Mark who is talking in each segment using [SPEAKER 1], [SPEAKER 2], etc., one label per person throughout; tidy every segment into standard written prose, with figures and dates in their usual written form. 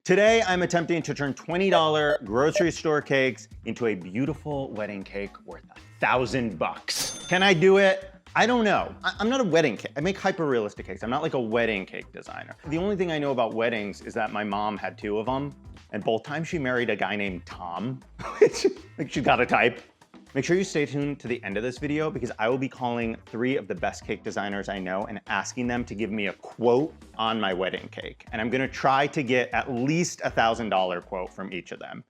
[SPEAKER 1] Today, I'm attempting to turn $20 grocery store cakes into a beautiful wedding cake worth $1,000. Can I do it? I don't know. I'm not a wedding cake. I make hyper-realistic cakes. I'm not like a wedding cake designer. The only thing I know about weddings is that my mom had 2 of them, and both times she married a guy named Tom, which, like, she got a type. Make sure you stay tuned to the end of this video because I will be calling 3 of the best cake designers I know and asking them to give me a quote on my wedding cake. And I'm gonna try to get at least a $1,000 quote from each of them.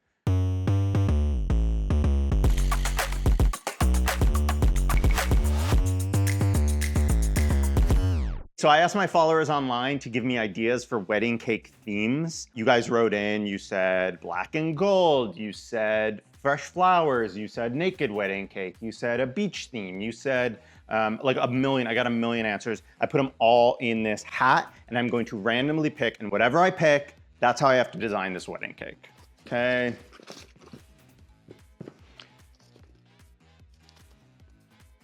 [SPEAKER 1] So I asked my followers online to give me ideas for wedding cake themes. You guys wrote in, you said black and gold, you said fresh flowers, you said naked wedding cake, you said a beach theme, you said like a million, I got a million answers. I put them all in this hat and I'm going to randomly pick, and whatever I pick, that's how I have to design this wedding cake. Okay.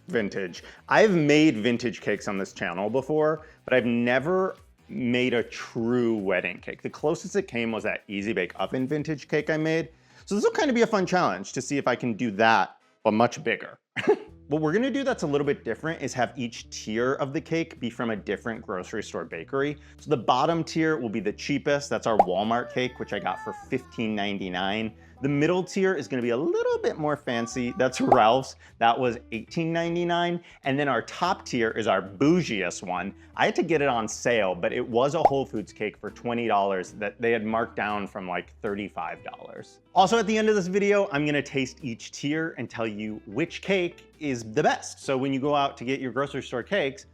[SPEAKER 1] Vintage. I've made vintage cakes on this channel before, but I've never made a true wedding cake. The closest it came was that Easy Bake Oven vintage cake I made. So this will kind of be a fun challenge to see if I can do that, but much bigger. What we're gonna do that's a little bit different is have each tier of the cake be from a different grocery store bakery. So the bottom tier will be the cheapest. That's our Walmart cake, which I got for $15.99. The middle tier is gonna be a little bit more fancy. That's Ralph's. That was $18.99. And then our top tier is our bougiest one. I had to get it on sale, but it was a Whole Foods cake for $20 that they had marked down from like $35. Also, at the end of this video, I'm gonna taste each tier and tell you which cake is the best. So when you go out to get your grocery store cakes,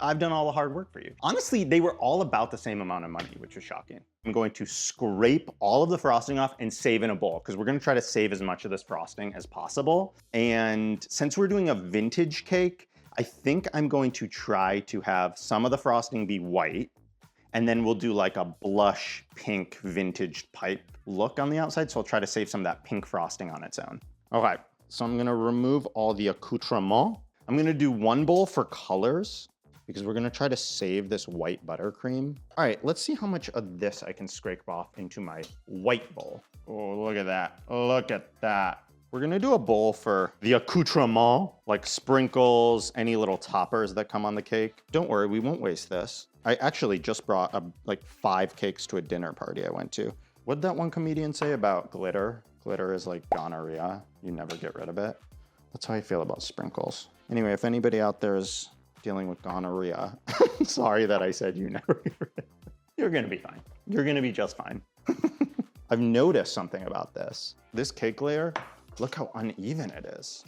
[SPEAKER 1] I've done all the hard work for you. Honestly, they were all about the same amount of money, which is shocking. I'm going to scrape all of the frosting off and save in a bowl because we're gonna try to save as much of this frosting as possible. And since we're doing a vintage cake, I think I'm going to try to have some of the frosting be white, and then we'll do like a blush pink vintage pipe look on the outside. So I'll try to save some of that pink frosting on its own. Okay, so I'm gonna remove all the accoutrements. I'm gonna do 1 bowl for colors, because we're gonna try to save this white buttercream. All right, let's see how much of this I can scrape off into my white bowl. Oh, look at that, look at that. We're gonna do a bowl for the accoutrement, like sprinkles, any little toppers that come on the cake. Don't worry, we won't waste this. I actually just brought like 5 cakes to a dinner party I went to. What'd that one comedian say about glitter? Glitter is like gonorrhea, you never get rid of it. That's how I feel about sprinkles. Anyway, if anybody out there is dealing with gonorrhea, sorry that I said you never get rid of it. You're gonna be fine. You're gonna be just fine. I've noticed something about this. This cake layer, look how uneven it is.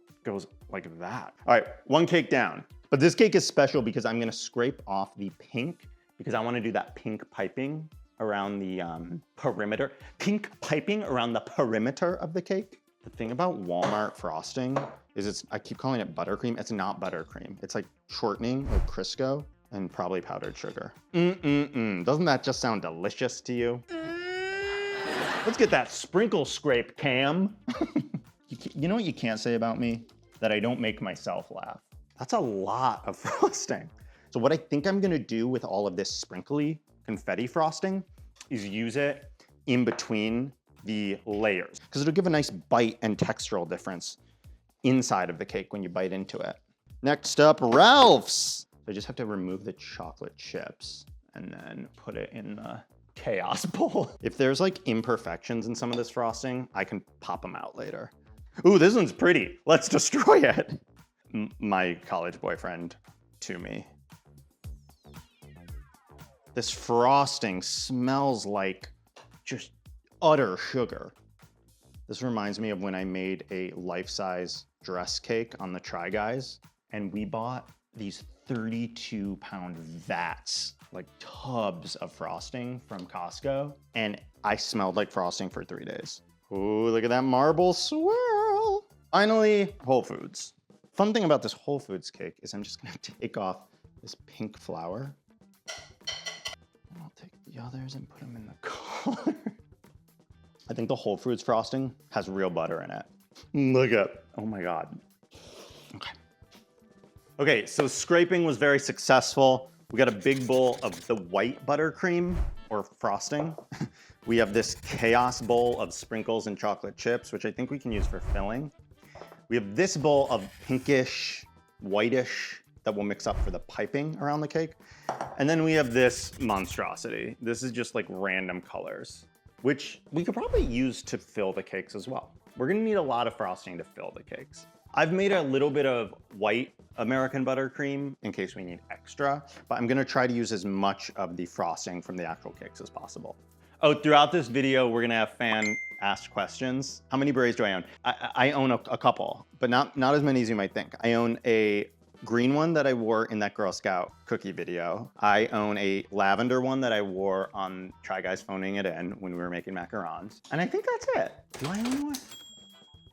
[SPEAKER 1] It goes like that. All right, 1 cake down. But this cake is special because I'm gonna scrape off the pink because I wanna do that pink piping around the perimeter. Pink piping around the perimeter of the cake. The thing about Walmart frosting is I keep calling it buttercream. It's not buttercream. It's like shortening or Crisco and probably powdered sugar. Doesn't that just sound delicious to you? Let's get that sprinkle scrape, Cam. You know what you can't say about me? That I don't make myself laugh. That's a lot of frosting. So what I think I'm gonna do with all of this sprinkly confetti frosting is use it in between the layers because it'll give a nice bite and textural difference inside of the cake when you bite into it. Next up, Ralph's. I just have to remove the chocolate chips and then put it in the chaos bowl. If there's like imperfections in some of this frosting, I can pop them out later. Ooh, this one's pretty. Let's destroy it. My college boyfriend to me. This frosting smells like just utter sugar. This reminds me of when I made a life-size dress cake on the Try Guys, and we bought these 32-pound vats, like tubs of frosting from Costco, and I smelled like frosting for 3 days. Ooh, look at that marble swirl. Finally, Whole Foods. Fun thing about this Whole Foods cake is I'm just gonna take off this pink flour. And I'll take the others and put them in the collar. I think the Whole Foods frosting has real butter in it. Look at, oh my God. Okay. Okay, so scraping was very successful. We got a big bowl of the white buttercream. or frosting. We have this chaos bowl of sprinkles and chocolate chips, which I think we can use for filling. We have this bowl of pinkish, whitish that we'll mix up for the piping around the cake. And then we have this monstrosity. This is just like random colors, which we could probably use to fill the cakes as well. We're gonna need a lot of frosting to fill the cakes. I've made a little bit of white American buttercream in case we need extra, but I'm gonna try to use as much of the frosting from the actual cakes as possible. Oh, throughout this video, we're gonna have fan asked questions. How many berets do I own? I own a couple, but not as many as you might think. I own a green one that I wore in that Girl Scout cookie video. I own a lavender one that I wore on Try Guys Phoning It In when we were making macarons. And I think that's it. Do I own more?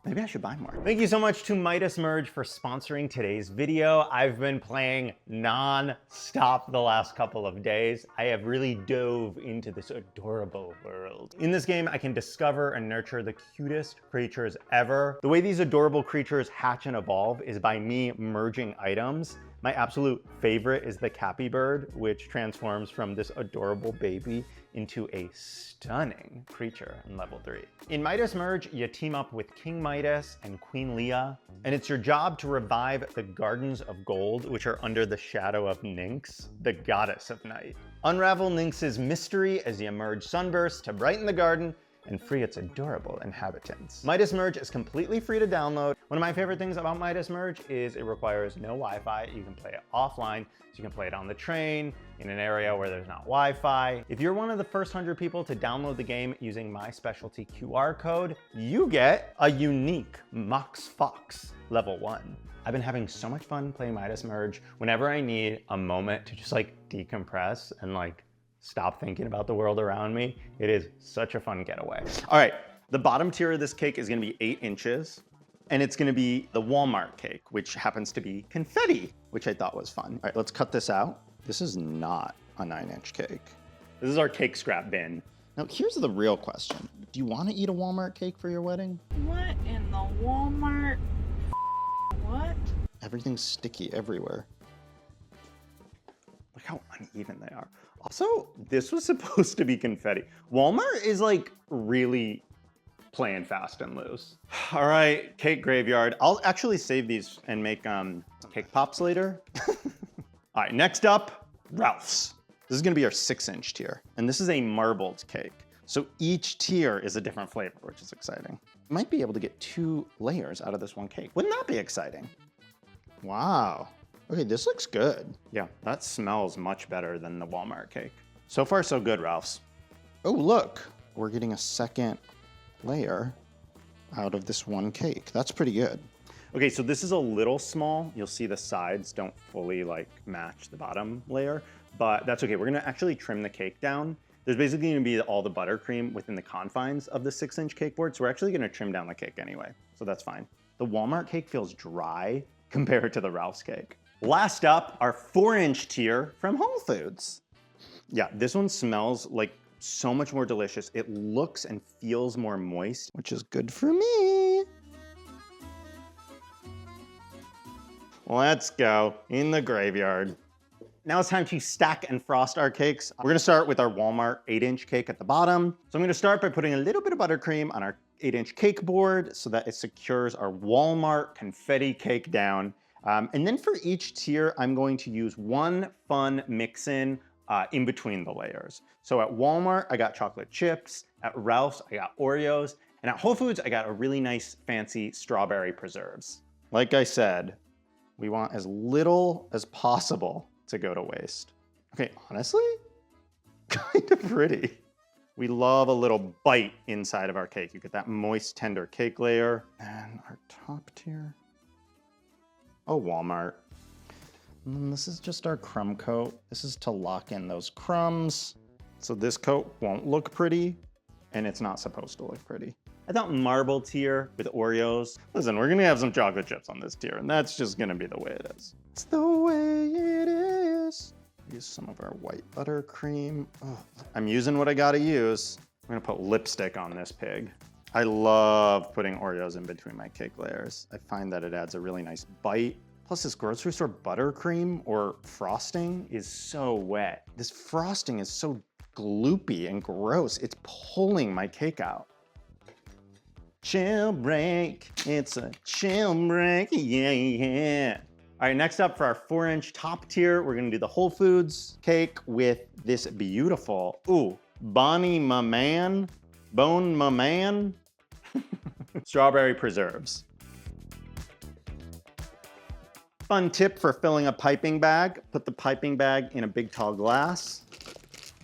[SPEAKER 1] Maybe I should buy more. Thank you so much to Midas Merge for sponsoring today's video. I've been playing non-stop the last couple of days. I have really dove into this adorable world. In this game, I can discover and nurture the cutest creatures ever. The way these adorable creatures hatch and evolve is by me merging items. My absolute favorite is the Cappy Bird, which transforms from this adorable baby into a stunning creature in level 3. In Midas Merge, you team up with King Midas and Queen Leah, and it's your job to revive the Gardens of Gold, which are under the shadow of Nyx, the goddess of night. Unravel Nyx's mystery as you merge sunbursts to brighten the garden and free its adorable inhabitants. Midas Merge is completely free to download. One of my favorite things about Midas Merge is it requires no Wi-Fi. You can play it offline, so you can play it on the train, in an area where there's not Wi-Fi. If you're one of the first 100 people to download the game using my specialty QR code, you get a unique Mox Fox level 1. I've been having so much fun playing Midas Merge. Whenever I need a moment to just like decompress and like stop thinking about the world around me, it is such a fun getaway. All right, the bottom tier of this cake is gonna be 8 inches, and it's gonna be the Walmart cake, which happens to be confetti, which I thought was fun. All right, let's cut this out. This is not a 9-inch cake. This is our cake scrap bin. Now, here's the real question. Do you wanna eat a Walmart cake for your wedding?
[SPEAKER 2] What in the Walmart? What?
[SPEAKER 1] Everything's sticky everywhere. Look how uneven they are. Also, this was supposed to be confetti. Walmart is like really playing fast and loose. All right, cake graveyard. I'll actually save these and make cake pops later. All right, next up, Ralph's. This is gonna be our 6-inch tier. And this is a marbled cake. So each tier is a different flavor, which is exciting. Might be able to get 2 layers out of this one cake. Wouldn't that be exciting? Wow. Okay, this looks good. Yeah, that smells much better than the Walmart cake. So far, so good, Ralph's. Oh, look, we're getting a second layer out of this one cake. That's pretty good. Okay, so this is a little small. You'll see the sides don't fully like match the bottom layer, but that's okay. We're gonna actually trim the cake down. There's basically gonna be all the buttercream within the confines of the 6-inch cake board, so we're actually gonna trim down the cake anyway, so that's fine. The Walmart cake feels dry compared to the Ralph's cake. Last up, our 4-inch tier from Whole Foods. Yeah, this one smells like so much more delicious. It looks and feels more moist, which is good for me. Let's go in the graveyard. Now it's time to stack and frost our cakes. We're gonna start with our Walmart 8-inch cake at the bottom. So I'm gonna start by putting a little bit of buttercream on our 8-inch cake board so that it secures our Walmart confetti cake down. And then for each tier, I'm going to use one fun mix-in in between the layers. So at Walmart, I got chocolate chips. At Ralph's, I got Oreos. And at Whole Foods, I got a really nice fancy strawberry preserves. Like I said, we want as little as possible to go to waste. Okay, honestly, kind of pretty. We love a little bite inside of our cake. You get that moist, tender cake layer. And our top tier. Oh, Walmart. And then this is just our crumb coat. This is to lock in those crumbs. So this coat won't look pretty, and it's not supposed to look pretty. I thought marble tier with Oreos. Listen, we're gonna have some chocolate chips on this tier, and that's just gonna be the way it is. It's the way it is. Use some of our white buttercream. Oh, I'm using what I gotta use. I'm gonna put lipstick on this pig. I love putting Oreos in between my cake layers. I find that it adds a really nice bite. Plus this grocery store buttercream or frosting is so wet. This frosting is so gloopy and gross. It's pulling my cake out. Chill break, it's a chill break, yeah. All right, next up for our 4-inch top tier, we're gonna do the Whole Foods cake with this beautiful, Bonnie my man, Bone my man, strawberry preserves. Fun tip for filling a piping bag, put the piping bag in a big tall glass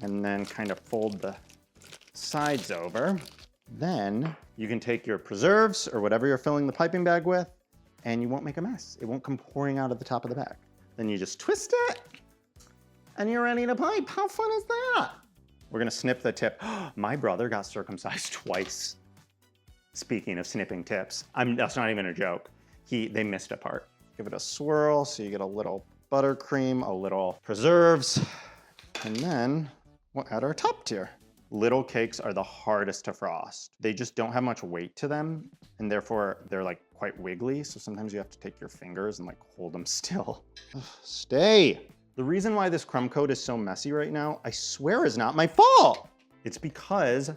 [SPEAKER 1] and then kind of fold the sides over. Then you can take your preserves or whatever you're filling the piping bag with and you won't make a mess. It won't come pouring out of the top of the bag. Then you just twist it and you're ready to pipe. How fun is that? We're gonna snip the tip. My brother got circumcised twice. Speaking of snipping tips, that's not even a joke. They missed a part. Give it a swirl so you get a little buttercream, a little preserves, and then we'll add our top tier. Little cakes are the hardest to frost. They just don't have much weight to them, and therefore they're like quite wiggly, so sometimes you have to take your fingers and like hold them still. Stay! The reason why this crumb coat is so messy right now, I swear is not my fault. It's because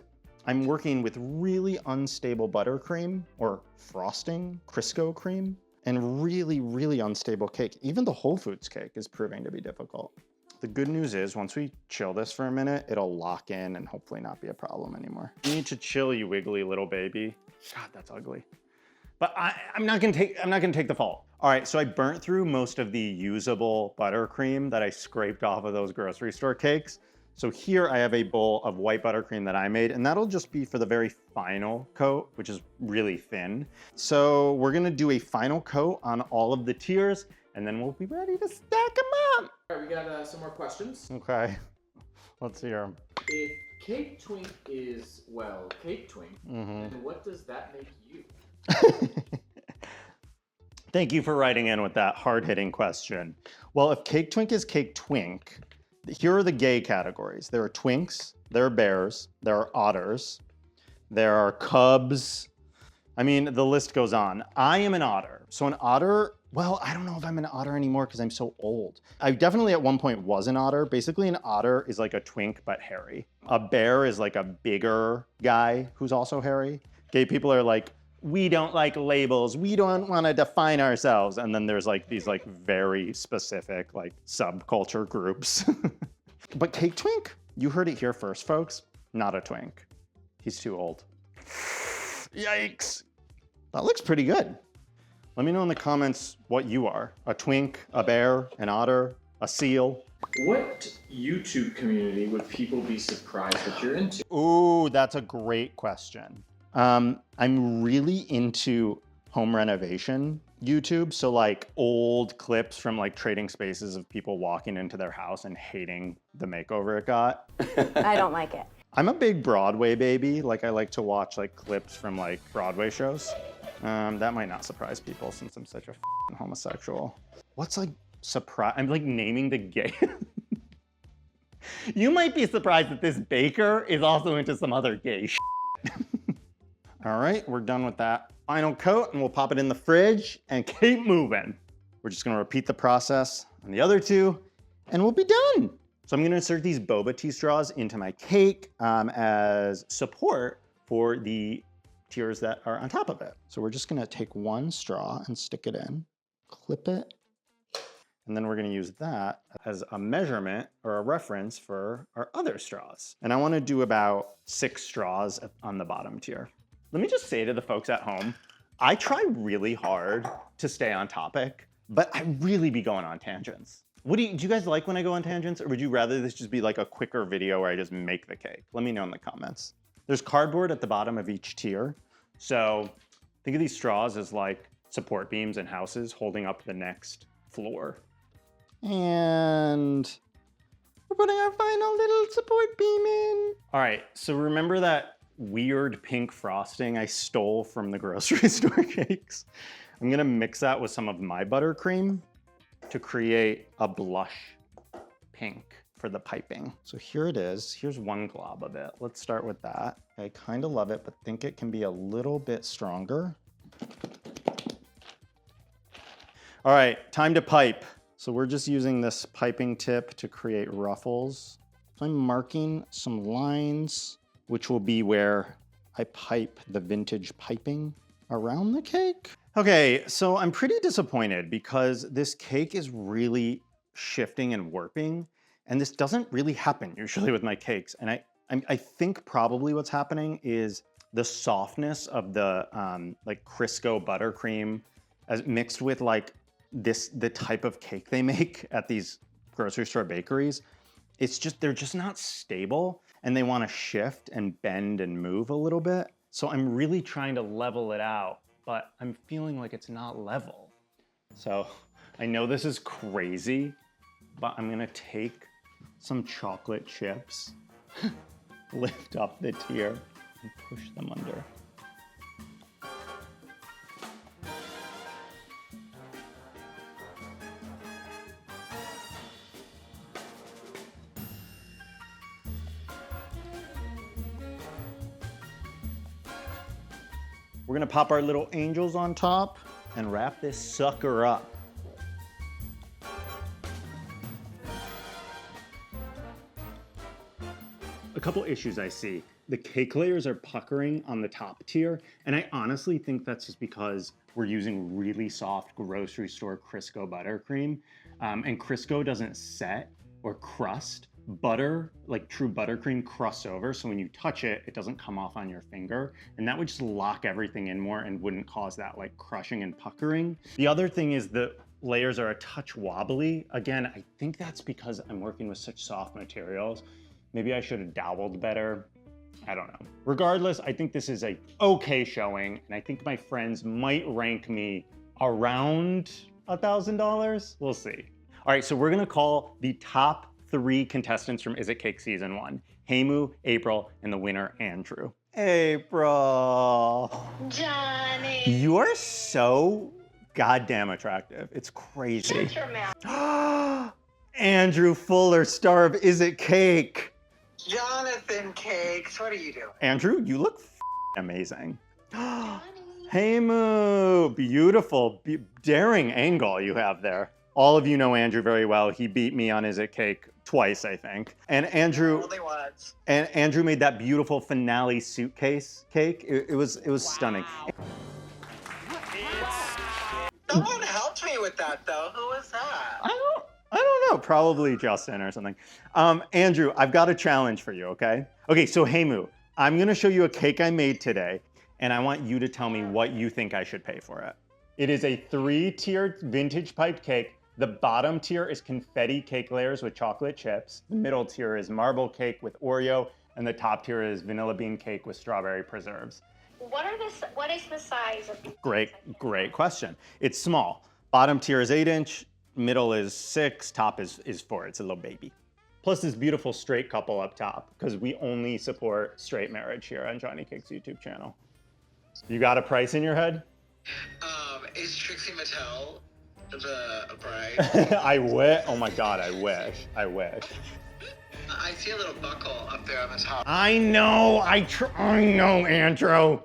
[SPEAKER 1] I'm working with really unstable buttercream or frosting, Crisco cream, and really, really unstable cake. Even the Whole Foods cake is proving to be difficult. The good news is once we chill this for a minute, it'll lock in and hopefully not be a problem anymore. You need to chill, you wiggly little baby. God, that's ugly. But I'm not gonna take the fault. All right, so I burnt through most of the usable buttercream that I scraped off of those grocery store cakes. So here I have a bowl of white buttercream that I made, and that'll just be for the very final coat, which is really thin. So we're gonna do a final coat on all of the tiers, and then we'll be ready to stack them up.
[SPEAKER 3] All right, we got some more questions.
[SPEAKER 1] Okay, let's hear them.
[SPEAKER 3] If Cake Twink is, well, Cake Twink, then what does that make you?
[SPEAKER 1] Thank you for writing in with that hard-hitting question. Well, if Cake Twink is Cake Twink, here are the gay categories. There are twinks, there are bears, there are otters, there are cubs. I mean, the list goes on. I am an otter. So an otter, well, I don't know if I'm an otter anymore because I'm so old. I definitely at one point was an otter. Basically an otter is like a twink, but hairy. A bear is like a bigger guy who's also hairy. Gay people are like, we don't like labels. We don't want to define ourselves. And then there's like these like very specific like subculture groups. But Cake Twink, you heard it here first, folks. Not a twink. He's too old. Yikes. That looks pretty good. Let me know in the comments what you are. A twink, a bear, an otter, a seal.
[SPEAKER 3] What YouTube community would people be surprised that you're into?
[SPEAKER 1] Ooh, that's a great question. I'm really into home renovation YouTube. So like old clips from like Trading Spaces of people walking into their house and hating the makeover it got.
[SPEAKER 4] I don't like it.
[SPEAKER 1] I'm a big Broadway baby. Like I like to watch like clips from like Broadway shows. That might not surprise people since I'm such a homosexual. What's like surprise? I'm like naming the gay. You might be surprised that this baker is also into some other gay shit. All right, we're done with that final coat and we'll pop it in the fridge and keep moving. We're just gonna repeat the process on the other two and we'll be done. So I'm gonna insert these boba tea straws into my cake as support for the tiers that are on top of it. So we're just gonna take one straw and stick it in, clip it, and then we're gonna use that as a measurement or a reference for our other straws. And I wanna do about 6 straws on the bottom tier. Let me just say to the folks at home, I try really hard to stay on topic, but I really be going on tangents. Do you guys like when I go on tangents, or would you rather this just be like a quicker video where I just make the cake? Let me know in the comments. There's cardboard at the bottom of each tier. So think of these straws as like support beams in houses holding up the next floor. And we're putting our final little support beam in. All right, so remember that weird pink frosting I stole from the grocery store cakes? I'm gonna mix that with some of my buttercream to create a blush pink for the piping. So here it is. Here's one glob of it. Let's start with that. I kind of love it, but think it can be a little bit stronger. All right, time to pipe. So we're just using this piping tip to create ruffles So I'm marking some lines, which will be where I pipe the vintage piping around the cake. Okay, so I'm pretty disappointed because this cake is really shifting and warping, and this doesn't really happen usually with my cakes. And I think probably what's happening is the softness of the like Crisco buttercream as mixed with like the type of cake they make at these grocery store bakeries. It's just, they're just not stable and they want to shift and bend and move a little bit. So I'm really trying to level it out, but I'm feeling like it's not level. So I know this is crazy, but I'm gonna take some chocolate chips, lift up the tier, and push them under. We're gonna pop our little angels on top and wrap this sucker up. A couple issues I see. The cake layers are puckering on the top tier, and I honestly think that's just because we're using really soft grocery store Crisco buttercream, and Crisco doesn't set or crust. Butter, like true buttercream, crusts over, so when you touch it, it doesn't come off on your finger, and that would just lock everything in more and wouldn't cause that like crushing and puckering. The other thing is the layers are a touch wobbly. Again, I think that's because I'm working with such soft materials. Maybe I should have dabbled better. I don't know. Regardless, I think this is a okay showing, and I think my friends might rank me around $1,000. We'll see. All right, so we're gonna call the top 3 contestants from Is It Cake Season 1. Heimu, April, and the winner, Andrew. April.
[SPEAKER 4] Jonny.
[SPEAKER 1] You are so goddamn attractive. It's crazy.
[SPEAKER 4] Shut your mouth.
[SPEAKER 1] Andrew Fuller, star of Is It Cake?
[SPEAKER 5] Jonathan Cakes, what are you doing?
[SPEAKER 1] Andrew, you look amazing. Heimu, beautiful, daring angle you have there. All of you know Andrew very well. He beat me on Is It Cake twice, I think. And Andrew,
[SPEAKER 5] Only once.
[SPEAKER 1] and Andrew made that beautiful finale suitcase cake. It was stunning.
[SPEAKER 5] Someone helped me with that though. Who was that?
[SPEAKER 1] I don't know, probably Justin or something. Andrew, I've got a challenge for you, okay? Okay, so Heimu, I'm gonna show you a cake I made today, and I want you to tell me what you think I should pay for it. It is a 3-tiered vintage piped cake. The bottom tier is confetti cake layers with chocolate chips. The middle tier is marble cake with Oreo, and the top tier is vanilla bean cake with strawberry preserves.
[SPEAKER 4] What is the size of these?
[SPEAKER 1] Great question. It's small. Bottom tier is 8-inch, middle is 6, top is 4. It's a little baby. Plus this beautiful straight couple up top, because we only support straight marriage here on Jonny Cake's YouTube channel. You got a price in your head?
[SPEAKER 5] Is Trixie Mattel the bride?
[SPEAKER 1] I wish. Oh my God, I wish. I wish.
[SPEAKER 5] I see a little buckle up there on the top.
[SPEAKER 1] I know. I know, Andrew.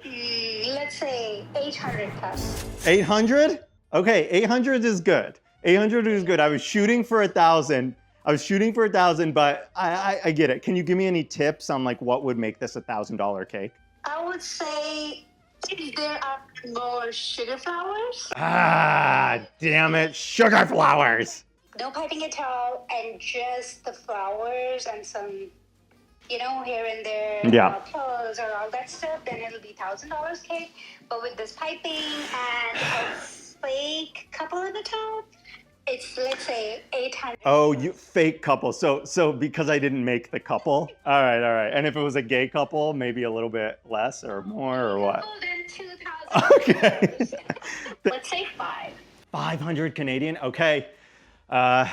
[SPEAKER 4] Let's say 800 plus.
[SPEAKER 1] 800? Okay, 800 is good. 800 is good. I was shooting for 1,000. But I get it. Can you give me any tips on like what would make this $1,000 cake?
[SPEAKER 4] I would say if there are more sugar flowers.
[SPEAKER 1] Ah, damn it. Sugar flowers.
[SPEAKER 4] No piping at all, and just the flowers and some, here and there,
[SPEAKER 1] Yeah.
[SPEAKER 4] Clothes or all that stuff, then it'll be $1,000 cake. But with this piping and a fake couple at the top, it's, let's say, 800.
[SPEAKER 1] Oh, you fake couple. So because I didn't make the couple. All right. And if it was a gay couple, maybe a little bit less or more or what?
[SPEAKER 4] Oh, then 2,000.
[SPEAKER 1] Okay.
[SPEAKER 4] Let's say 5.
[SPEAKER 1] 500 Canadian. Okay. Does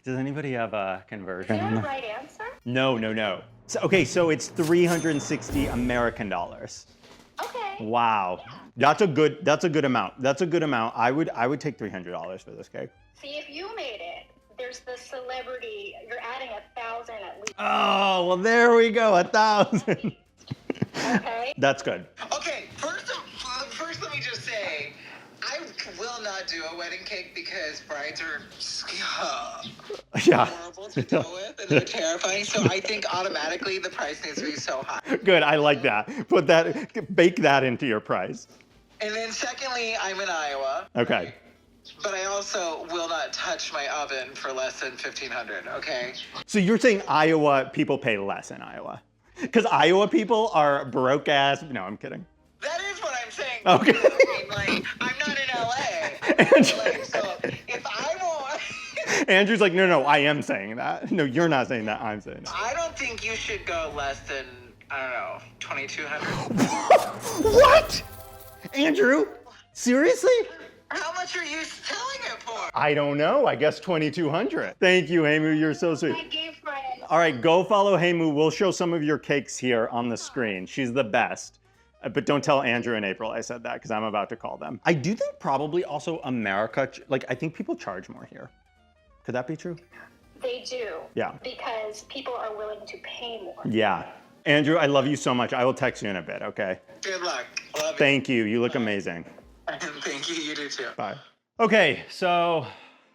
[SPEAKER 1] anybody have a conversion?
[SPEAKER 4] Is there a right answer?
[SPEAKER 1] No. So it's 360 American dollars.
[SPEAKER 4] Okay.
[SPEAKER 1] Wow.
[SPEAKER 4] Yeah.
[SPEAKER 1] That's a good amount. I would take $300 for this cake.
[SPEAKER 4] See, if you made it, there's the celebrity. You're adding 1,000 at least.
[SPEAKER 1] Oh, well, there we go. 1,000.
[SPEAKER 4] Okay.
[SPEAKER 1] That's good.
[SPEAKER 5] Okay, first let me just say, I will not do a wedding cake because brides are
[SPEAKER 1] Yeah.
[SPEAKER 5] horrible to deal with, and they're terrifying. So I think automatically the price needs to be so high.
[SPEAKER 1] Good, I like that. Bake that into your price.
[SPEAKER 5] And then secondly, I'm in Iowa.
[SPEAKER 1] Okay.
[SPEAKER 5] But I also will not touch my oven for less than $1,500. Okay.
[SPEAKER 1] So you're saying Iowa people pay less in Iowa? Because Iowa people are broke ass. No, I'm kidding.
[SPEAKER 5] That is what I'm saying.
[SPEAKER 1] Okay.
[SPEAKER 5] I mean, like, I'm not in LA. Like, so if I want,
[SPEAKER 1] Andrew's like, no, I am saying that. No, you're not saying that. I'm saying that.
[SPEAKER 5] I don't think you should go less than, I don't know, 2,200.
[SPEAKER 1] What? Andrew? Seriously?
[SPEAKER 5] How much are you selling it for?
[SPEAKER 1] I don't know. I guess 2,200. Thank you, Heimu. You're so sweet.
[SPEAKER 4] My gay friend.
[SPEAKER 1] All right, go follow Heimu. We'll show some of your cakes here on the screen. She's the best. But don't tell Andrew and April I said that because I'm about to call them. I do think probably also America, like I think people charge more here. Could that be true?
[SPEAKER 4] They do.
[SPEAKER 1] Yeah.
[SPEAKER 4] Because people are willing to pay more.
[SPEAKER 1] Yeah. Andrew, I love you so much. I will text you in a bit, okay?
[SPEAKER 5] Good luck. Love you.
[SPEAKER 1] Thank you. You look amazing.
[SPEAKER 5] Thank you. You do too.
[SPEAKER 1] Bye. Okay, so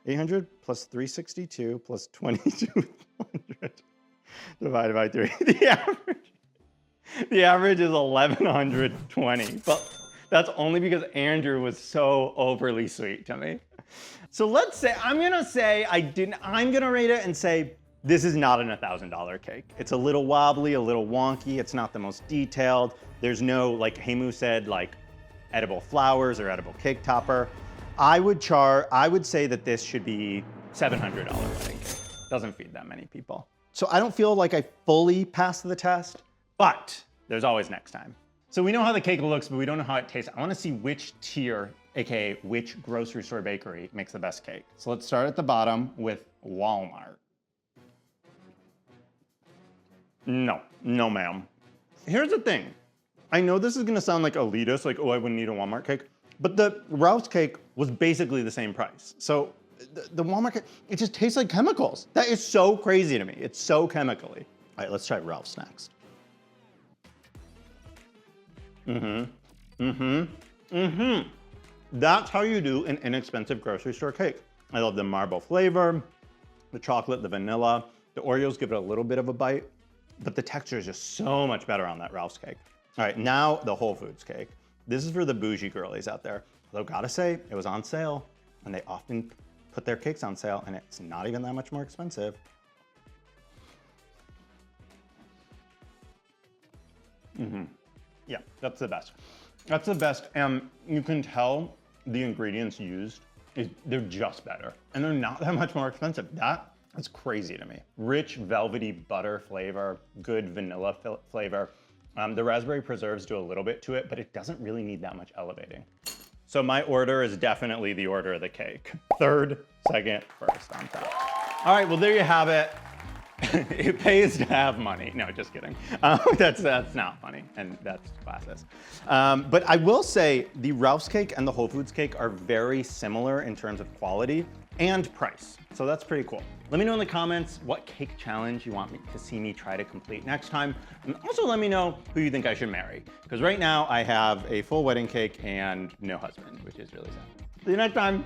[SPEAKER 1] 800 plus 362 plus 2,200 divided by 3. The average is 1,120. But that's only because Andrew was so overly sweet to me. So let's say, I'm gonna rate it and say, this is not an $1,000 cake. It's a little wobbly, a little wonky. It's not the most detailed. There's no, like Heimu said, like edible flowers or edible cake topper. I would say that this should be $700 wedding cake. Doesn't feed that many people. So I don't feel like I fully passed the test, but there's always next time. So we know how the cake looks, but we don't know how it tastes. I wanna see which tier, AKA which grocery store bakery makes the best cake. So let's start at the bottom with Walmart. No, ma'am. Here's the thing. I know this is gonna sound like elitist, like, oh, I wouldn't eat a Walmart cake, but the Ralph's cake was basically the same price. So the Walmart cake, it just tastes like chemicals. That is so crazy to me. It's so chemically. All right, let's try Ralph's next. That's how you do an inexpensive grocery store cake. I love the marble flavor, the chocolate, the vanilla. The Oreos give it a little bit of a bite, but the texture is just so much better on that Ralph's cake. All right, now the Whole Foods cake. This is for the bougie girlies out there. Although gotta say, it was on sale, and they often put their cakes on sale, and it's not even that much more expensive. Yeah, that's the best. That's the best, and you can tell the ingredients used, they're just better, and they're not that much more expensive. That's crazy to me. Rich, velvety butter flavor, good vanilla flavor. The raspberry preserves do a little bit to it, but it doesn't really need that much elevating. So my order is definitely the order of the cake. Third, second, first on top. All right, well, there you have it. It pays to have money. No, just kidding. That's not funny, and that's classist. But I will say the Ralph's cake and the Whole Foods cake are very similar in terms of quality and price. So that's pretty cool. Let me know in the comments what cake challenge you want me to see me try to complete next time. And also let me know who you think I should marry. Because right now I have a full wedding cake and no husband, which is really sad. See you next time.